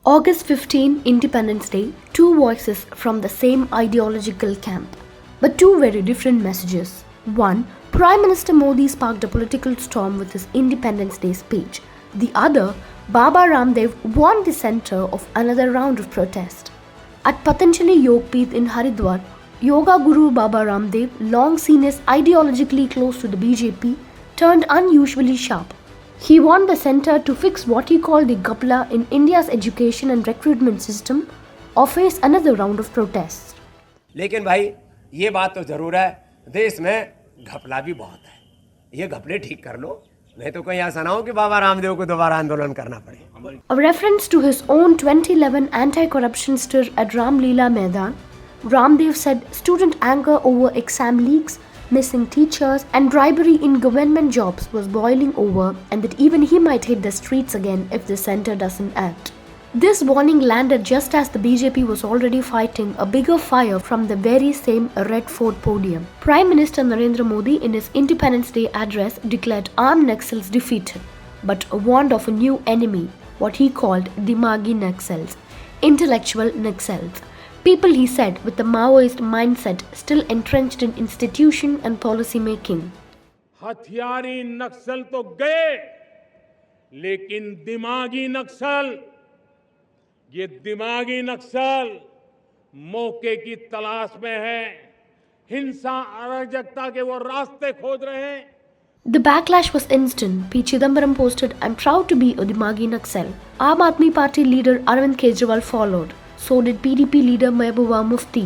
August 15, Independence Day, two voices from the same ideological camp, but two very different messages. One, Prime Minister Modi sparked a political storm with his Independence Day speech. The other, Baba Ramdev warned the center of another round of protest. At Patanjali Yogpeeth in Haridwar, Yoga Guru Baba Ramdev, long seen as ideologically close to the BJP, turned unusually sharp. He warned the centre to fix what he called the gapla in India's education and recruitment system or face another round of protests. लेकिन भाई ये बात तो जरूर है, देश में घपला भी बहुत है। ये घपले ठीक कर लो, नहीं तो कहीं ऐसा ना हो कि बाबा रामदेव को दोबारा आंदोलन करना पड़े। A reference to his own 2011 anti-corruption stir at Ram Leela Maidan, Ramdev said student anger over exam leaks, missing teachers and bribery in government jobs was boiling over and that even he might hit the streets again if the centre doesn't act. This warning landed just as the BJP was already fighting a bigger fire from the very same Red Fort podium. Prime Minister Narendra Modi in his Independence Day address declared armed Naxals defeated, but warned of a new enemy, what he called Dimagi Naxals, intellectual Naxals. People, he said, with the Maoist mindset still entrenched in institution and policy making. हथियारी नक्सल तो गए, लेकिन दिमागी नक्सल, ये दिमागी नक्सल मौके की तलाश में है, हिंसा अराजकता के वो रास्ते खोज रहे हैं. The backlash was instant. P. Chidambaram posted, "I'm proud to be a Dimagi Naxal." Aam Aadmi Party leader Arvind Kejriwal followed. So did PDP leader Mehbooba Mufti.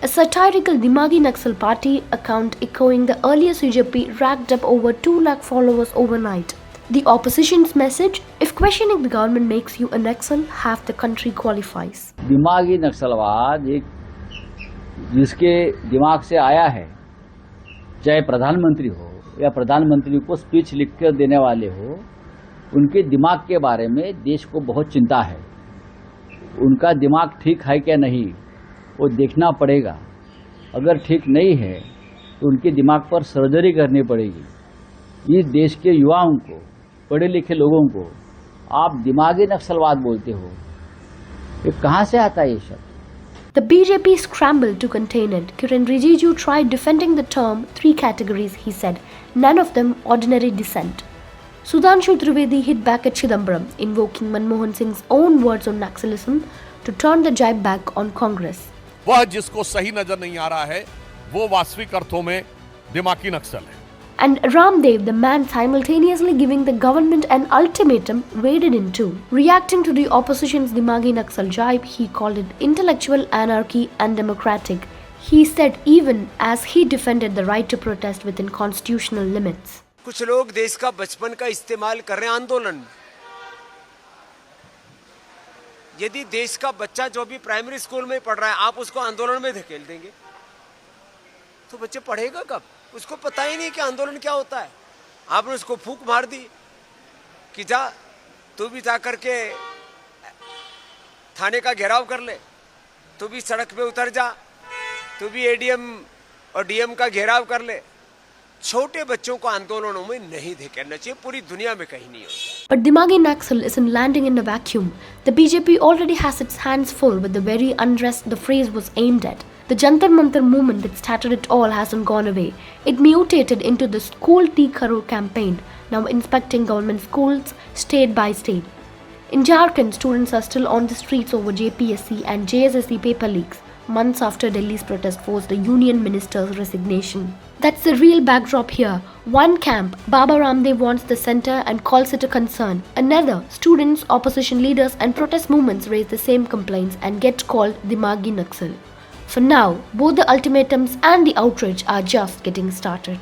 A satirical Dimagi Naxal party account echoing the earlier CJP racked up over 2 lakh followers overnight. The opposition's message, if questioning the government makes you a Naxal, half the country qualifies. दिमागी नक्सलवाद एक जिसके दिमाग से आया है, चाहे प्रधानमंत्री हो या प्रधानमंत्री को स्पीच लिख कर देने वाले हो, उनके दिमाग के बारे में देश को बहुत चिंता है. उनका दिमाग ठीक है क्या नहीं, वो देखना पड़ेगा. अगर ठीक नहीं है तो उनके दिमाग पर सर्जरी करनी पड़ेगी. इस देश के युवाओं को, पढ़े लिखे लोगों को आप दिमागी नक्सलवाद बोलते हो, ये कहाँ से आता है ये शब्द? The BJP scrambled to contain it. Kiren Rijiju tried defending the term 3 categories, he said, none of them ordinary descent. Sudhanshu Trivedi hit back at Chidambaram, invoking Manmohan Singh's own words on Naxalism to turn the jibe back on Congress. वह जिसको सही नजर नहीं आ रहा है, वो वास्तविक अर्थों में दिमागी नक्सल है. And Ramdev, the man simultaneously giving the government an ultimatum, waded in too. Reacting to the opposition's Dimagi Naxal jibe, he called it intellectual anarchy and democratic. He said even as he defended the right to protest within constitutional limits. कुछ लोग देश का बचपन का इस्तेमाल कर रहे हैं आंदोलन में. यदि देश का बच्चा जो भी प्राइमरी स्कूल में पढ़ रहा है, आप उसको आंदोलन में धकेल देंगे तो बच्चे पढ़ेगा कब? उसको पता ही नहीं कि आंदोलन क्या होता है. आपने उसको फूंक मार दी कि जा तू भी जा करके थाने का घेराव कर ले, तू भी सड़क पे उतर जा, तू भी एडीएम और डीएम का घेराव कर ले. छोटे बच्चों को आंदोलनों में नहीं धकेलना चाहिए, पूरी दुनिया में कहीं नहीं होता. But Dimagi Naxal isn't landing in a vacuum. The BJP already has its hands full with the very unrest the phrase was aimed at. The Jantar Mantar movement that started it all hasn't gone away. It mutated into the School Tea Karo campaign, now inspecting government schools state by state. In Jharkhand, students are still on the streets over JPSC and JSSC paper leaks, months after Delhi's protest forced the union minister's resignation. That's the real backdrop here. One camp, Baba Ramdev wants the centre and calls it a concern. Another, students, opposition leaders and protest movements raise the same complaints and get called Dimagi Naxal. For now, both the ultimatums and the outrage are just getting started.